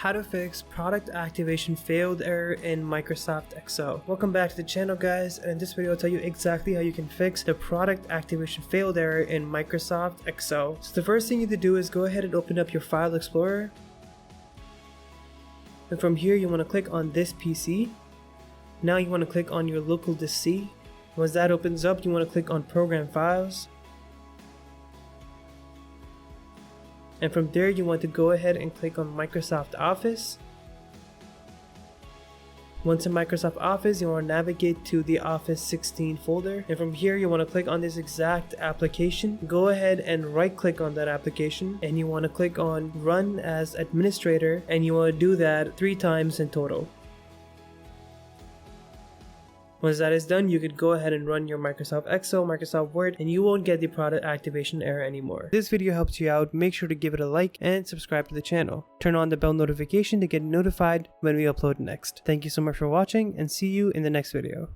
how to fix product activation failed error in Microsoft Excel. Welcome back to the channel, guys, and in this video I'll tell you exactly how you can fix the product activation failed error in Microsoft Excel. So the first thing you need to do is go ahead and open up your File Explorer, and from here you want to click on this PC. Now you want to click on your local disk C. Once that opens up, you want to click on Program Files. And from there you want to go ahead and click on Microsoft Office. Once in Microsoft Office, you want to navigate to the Office 16 folder, and from here you want to click on this exact application. Go ahead and right click on that application, and you want to click on Run as Administrator, and you want to do that 3 times in total. Once that is done, you could go ahead and run your Microsoft Excel, Microsoft Word, and you won't get the product activation error anymore. If this video helps you out, make sure to give it a like and subscribe to the channel. Turn on the bell notification to get notified when we upload next. Thank you so much for watching, and see you in the next video.